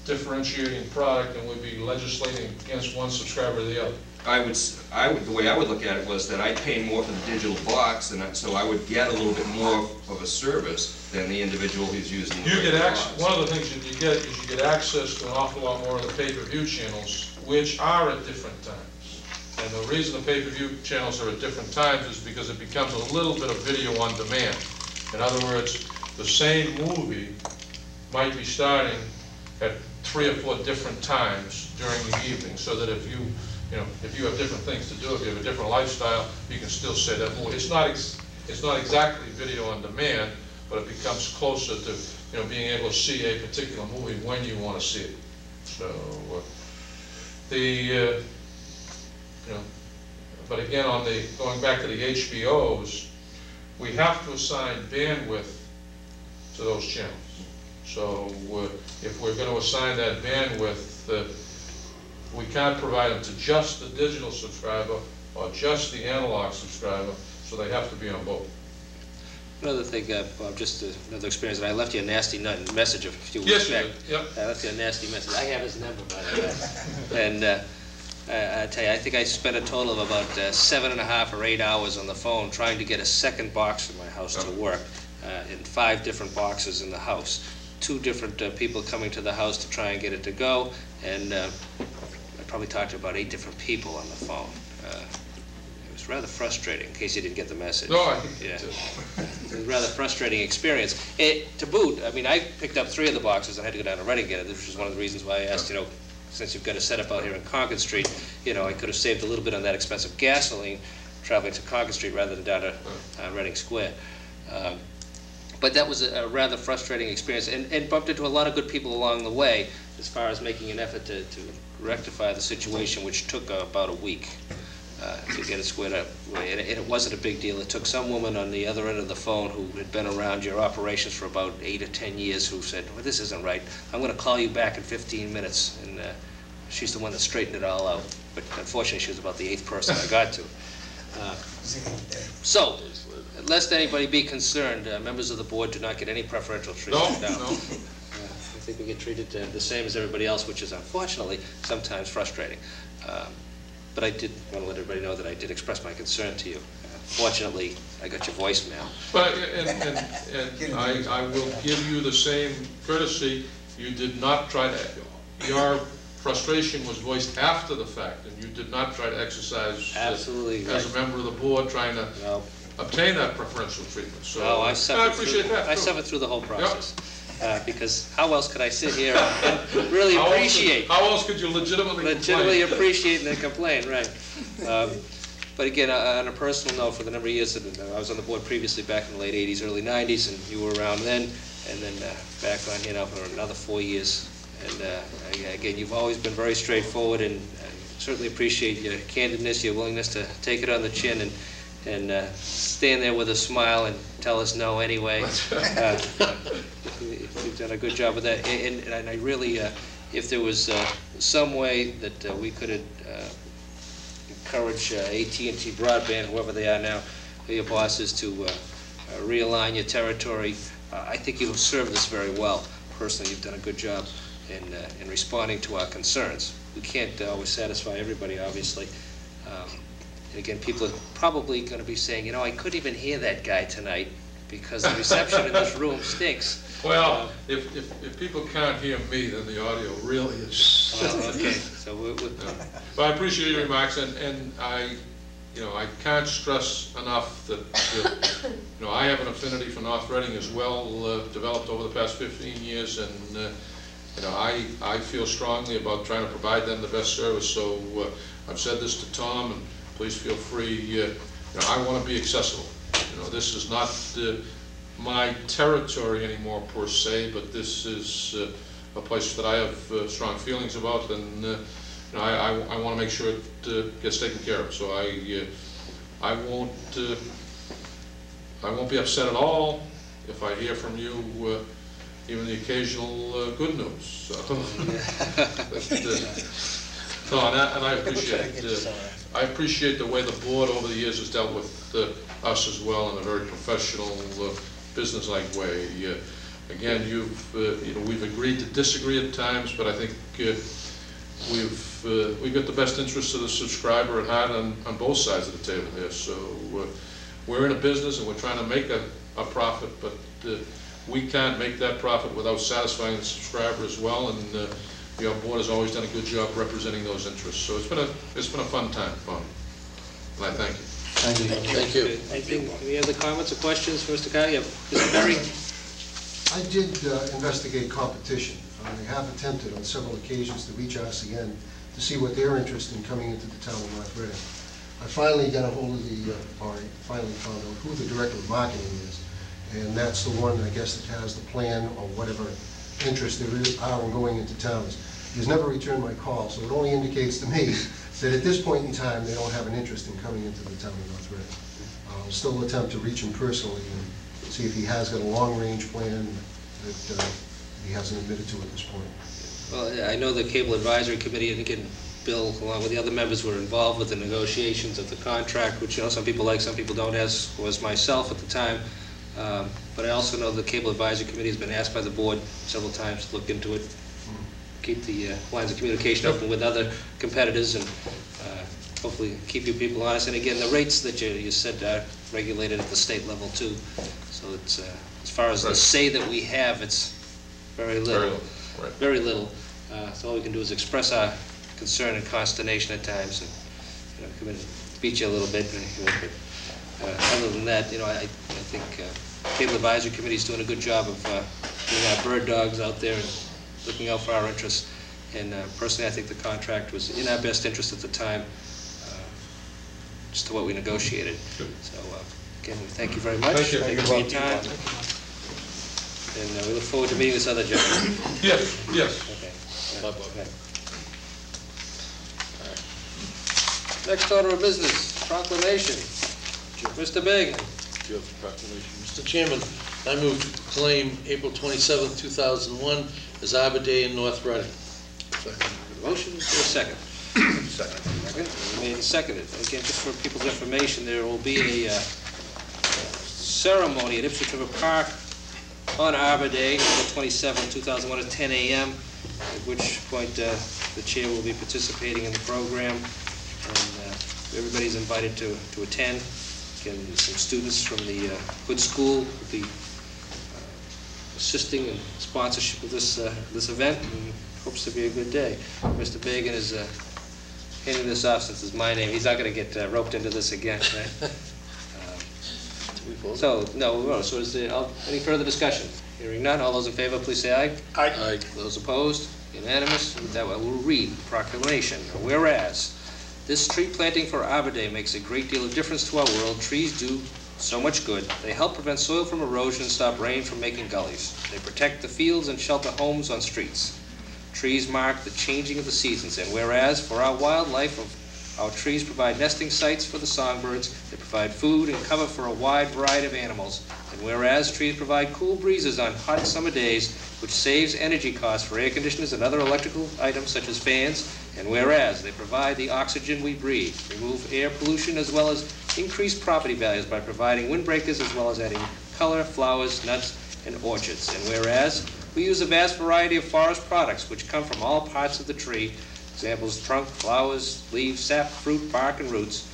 differentiating product and we'd be legislating against one subscriber or the other. The way I would look at it was that I'd pay more for the digital box, and so I would get a little bit more of a service than the individual who's using the regular box. One of the things that you get is you get access to an awful lot more of the pay-per-view channels, which are at different times. And the reason the pay-per-view channels are at different times is because it becomes a little bit of video on demand. In other words, the same movie might be starting at 3 or 4 different times during the evening, so that if you have different things to do, if you have a different lifestyle, you can still say that movie. It's not exactly video on demand, but it becomes closer to being able to see a particular movie when you want to see it. So but again, going back to the HBOs, we have to assign bandwidth to those channels. So if we're going to assign that bandwidth, we can't provide them to just the digital subscriber or just the analog subscriber, so they have to be on both. Another thing, Bob, just another experience, and I left you a nasty message a few weeks back. Yep. I left you a nasty message. I have his number, by the way. And I tell you, I think I spent a total of about 7.5 or 8 hours on the phone trying to get a second box in my house to work, in 5 different boxes in the house. 2 different people coming to the house to try and get it to go, and I probably talked to about 8 different people on the phone. It was rather frustrating, in case you didn't get the message. No, I think it was a rather frustrating experience. To boot, I mean, I picked up 3 of the boxes. I had to go down to Reading and get it, which was one of the reasons why I asked, since you've got a setup out here in Concord Street, I could have saved a little bit on that expensive gasoline traveling to Concord Street rather than down to Reading Square. But that was a rather frustrating experience, and bumped into a lot of good people along the way as far as making an effort to rectify the situation, which took about a week to get it squared up. And it wasn't a big deal. It took some woman on the other end of the phone who had been around your operations for about 8 or 10 years who said, well, this isn't right. I'm going to call you back in 15 minutes. And she's the one that straightened it all out. But unfortunately, she was about the 8th person I got to. So, lest anybody be concerned, members of the board do not get any preferential treatment. No. I think we get treated the same as everybody else, which is unfortunately sometimes frustrating. But I did want to let everybody know that I did express my concern to you. Fortunately, I got your voicemail. But and I will give you the same courtesy. You did not try to. Your frustration was voiced after the fact, and you did not try to exercise absolutely as a member of the board trying to obtain that preferential treatment. So I appreciate that. I suffered through the whole process. Yep. Because how else could I sit here and really appreciate? How else could you legitimately appreciate and complain, right? But again, on a personal note, for the number of years that I was on the board previously, back in the late '80s, early '90s, and you were around then, and then back on here now for another 4 years. And again, you've always been very straightforward, and I certainly appreciate your candidness, your willingness to take it on the chin and stand there with a smile and tell us no anyway. You've done a good job with that. And I really, if there was some way that we could encourage AT&T Broadband, whoever they are now, your bosses, to realign your territory, I think you've served us very well. Personally, you've done a good job in responding to our concerns. We can't always satisfy everybody, obviously. And again, people are probably going to be saying, I couldn't even hear that guy tonight because the reception in this room stinks. Well, if people can't hear me, then the audio really is. Okay. So but I appreciate your remarks, and I can't stress enough that I have an affinity for North Reading as well, developed over the past 15 years, and I feel strongly about trying to provide them the best service. So I've said this to Tom, and please feel free. I want to be accessible. This is not my territory anymore per se, but this is a place that I have strong feelings about, and I want to make sure it gets taken care of. So I won't be upset at all if I hear from you even the occasional good news. So, and I appreciate the way the board over the years has dealt with us as well in a very professional, business-like way. Again, we've agreed to disagree at times, but I think we've got the best interests of the subscriber at heart on both sides of the table here. So we're in a business and we're trying to make a profit, but we can't make that profit without satisfying the subscriber as well. And your board has always done a good job representing those interests. So it's been a fun time, Bonnie. And I thank you. Thank you. Any other comments or questions for Mr. Kyle? Yeah, Mr. Perry? I did investigate competition. I have attempted on several occasions to reach RCN to see what their interest in coming into the town of North Reading. I finally got a hold of finally found out who the director of marketing is, and that's the one, I guess, that has the plan or whatever interest there is in going into towns. He's never returned my call, so it only indicates to me that at this point in time, they don't have an interest in coming into the town of North Reading. I'll still attempt to reach him personally and see if he has got a long-range plan that he hasn't admitted to at this point. Well, I know the Cable Advisory Committee, and again, Bill, along with the other members, were involved with the negotiations of the contract, which, some people like, some people don't, as was myself at the time. But I also know the Cable Advisory Committee has been asked by the board several times to look into it, keep the lines of communication open with other competitors, and hopefully keep you people honest. And again, the rates that you said are regulated at the state level too. So it's as far as the say that we have, it's very little. Very little. So all we can do is express our concern and consternation at times, and come in and beat you a little bit. But other than that, I think Cable Advisory Committee is doing a good job of being our bird dogs out there and looking out for our interests. And personally, I think the contract was in our best interest at the time, just to what we negotiated. Good. So again, we thank you very much. Thank you. Thank you for your time. And we look forward to meeting this other gentleman. Yes. Okay. Bye-bye. Next order of business, proclamation. Mr. Bagan. Do you have the proclamation? Mr. Chairman, I move to proclaim April 27th, 2001 as Arbor Day in North Reading. Motion, is there a second? Second. Made and seconded. Again, just for people's information, there will be a ceremony at Ipswich River Park on Arbor Day, April 27, 2001 at 10 a.m., at which point the chair will be participating in the program, and everybody's invited to attend. Again, some students from the Hood School will be assisting in sponsorship of this event, and hopes to be a good day. Mr. Bagan is handing this off since it's my name. He's not going to get roped into this again, right? So is there any further discussion? Hearing none, all those in favor, please say aye. Aye. Those opposed, unanimous. With that, I will read the proclamation. Whereas this tree planting for Arbor Day makes a great deal of difference to our world. Trees do so much good. They help prevent soil from erosion and stop rain from making gullies. They protect the fields and shelter homes on streets. Trees mark the changing of the seasons, and whereas for our wildlife, our trees provide nesting sites for the songbirds, they provide food and cover for a wide variety of animals, and whereas trees provide cool breezes on hot summer days, which saves energy costs for air conditioners and other electrical items such as fans, and whereas they provide the oxygen we breathe, remove air pollution, as well as increase property values by providing windbreakers, as well as adding color, flowers, nuts, and orchards, and whereas we use a vast variety of forest products which come from all parts of the tree. Examples: trunk, flowers, leaves, sap, fruit, bark, and roots.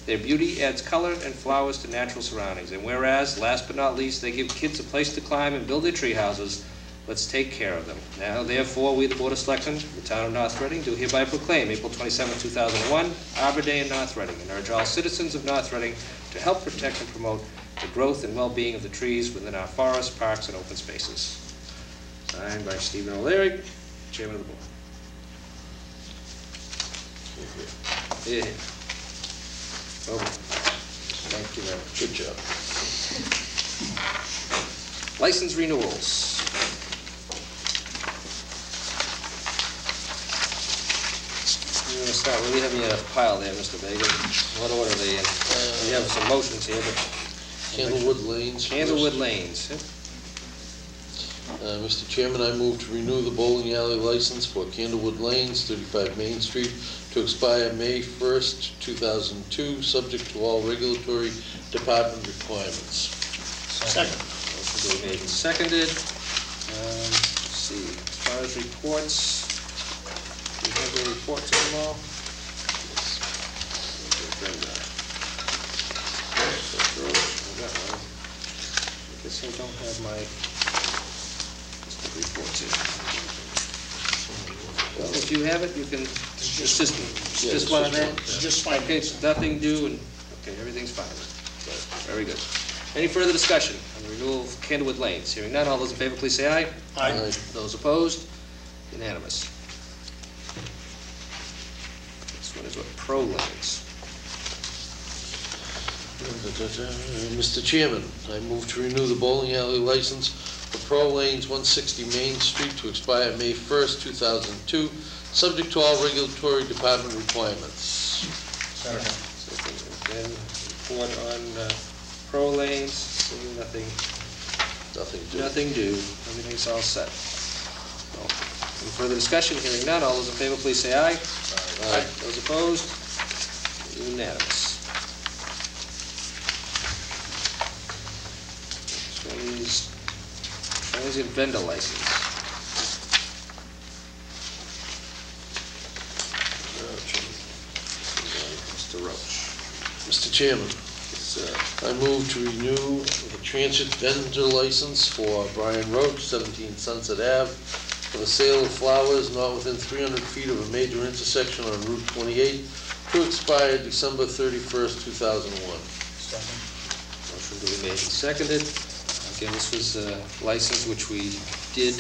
Their beauty adds color and flowers to natural surroundings. And whereas, last but not least, they give kids a place to climb and build their tree houses, let's take care of them. Now, therefore, we, the Board of Selectmen, the town of North Reading, do hereby proclaim April 27, 2001, Arbor Day in North Reading, and urge all citizens of North Reading to help protect and promote the growth and well-being of the trees within our forests, parks, and open spaces. Signed by Stephen O'Leary, Chairman of the Board. Yeah. Over. Thank you very much. Good job. License renewals. You're going to start, we have a pile there, Mr. Bagan. What order are they in? We have some motions here, but... Candlewood Lanes. Candlewood Lanes. Mr. Chairman, I move to renew the bowling alley license for Candlewood Lanes, 35 Main Street, to expire May 1st, 2002, subject to all regulatory department requirements. Second. Motion made and seconded. Let's see, as far as reports, do you have the reports on them all? I guess I don't have my reports here. Well, if you have it, you can, just one of them? Just fine. Okay, so nothing due, and, okay, everything's fine. Very good. Any further discussion on the renewal of Candlewood Lanes? Hearing none, all those in favor, please say aye. Aye. Those opposed? Unanimous. This one is what, Pro Lanes. Mr. Chairman, I move to renew the bowling alley license for Pro Lanes 160 Main Street to expire May 1st, 2002, subject to all regulatory department requirements. Second. Then report on Pro Lanes, seeing nothing due. Everything's all set. So, any further discussion? Hearing none, all those in favor, please say aye. Aye. Those opposed? Unanimous. Transient vendor license. Mr. Roach. Mr. Chairman, I move to renew the transient vendor license for Brian Roach, 17 Sunset Ave, for the sale of flowers not within 300 feet of a major intersection on Route 28 to expire December 31st, 2001. Second. Motion duly made and seconded. Again, this was a license which we did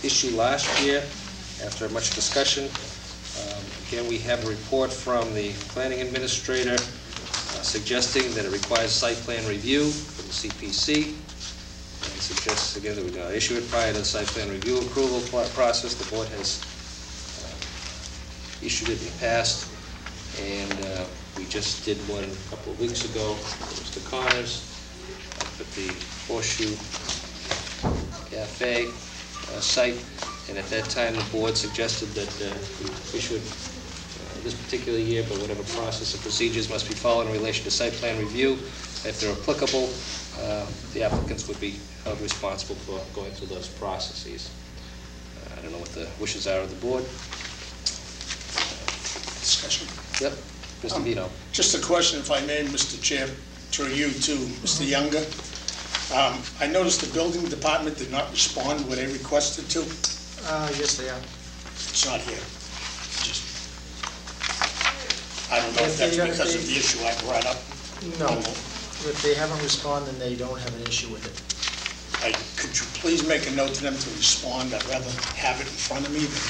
issue last year after much discussion. Again, we have a report from the planning administrator suggesting that it requires site plan review from the CPC, and suggests again that we issue it prior to the site plan review approval process. The board has issued it in the past, and we just did one a couple of weeks ago for Mr. Connors up at the Horseshoe Cafe site, and at that time the board suggested that we issue it this particular year, but whatever process and procedures must be followed in relation to site plan review. If they're applicable, the applicants would be held responsible for going through those processes. I don't know what the wishes are of the board. Discussion. Yep, Mr. Vito. Just a question, if I may, Mr. Chair, through you too, Mr. Younger. I noticed the building department did not respond where they requested to. Yes, they are. It's not here. Just, I don't know if that's because of the issue I brought up. No, if they haven't responded, then they don't have an issue with it. Could you please make a note to them to respond? I'd rather have it in front of me than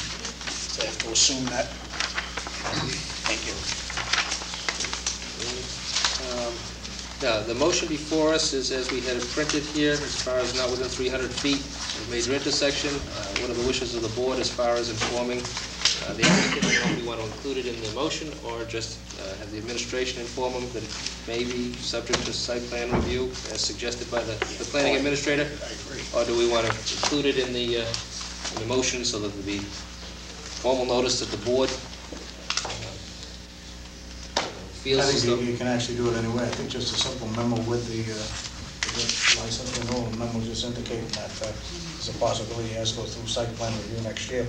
to have to assume that. Thank you. Now, the motion before us is as we had it printed here, as far as not within 300 feet of a major intersection. What are the wishes of the board as far as informing the applicant? I don't know if we want to include it in the motion or just have the administration inform them that it may be subject to site plan review as suggested by the planning administrator? I agree. Or do we want to include it in the motion so that there'll be formal notice that the board feels I as think though... you can actually do it anyway. I think just a simple memo with the license renewal, memo just indicating that there's a possibility it has to go through site plan review next year.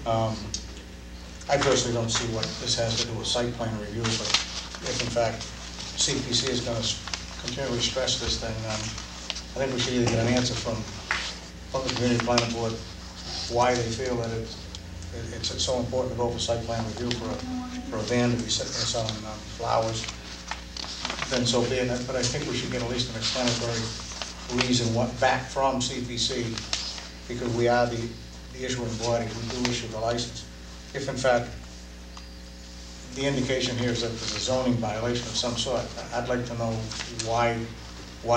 I personally don't see what this has to do with site plan review, but if in fact CPC is going to continually stress this, then I think we should either get an answer from the community planning board why they feel that it's so important to go for site plan review for a van to be selling flowers, then so be it. But I think we should get at least an explanatory reason back from CPC, because we are the issuing body. We do issue the license. If in fact the indication here is that there's a zoning violation of some sort, I'd like to know why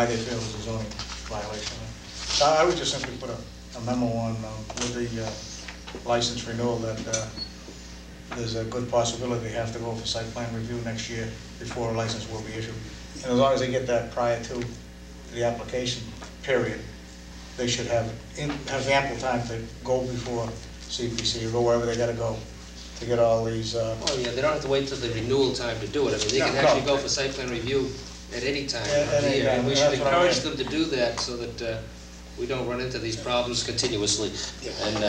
they feel there's a zoning violation. So I would just simply put a memo on with the license renewal that there's a good possibility they have to go for site plan review next year before a license will be issued. And as long as they get that prior to the application period, they should have ample time to go before CPC or go wherever they got to go to get all these. Oh, yeah, they don't have to wait till the renewal time to do it. I mean, they can actually go for site plan review at any time of the year. And we should encourage them to do that so that we don't run into these problems continuously. Yeah. And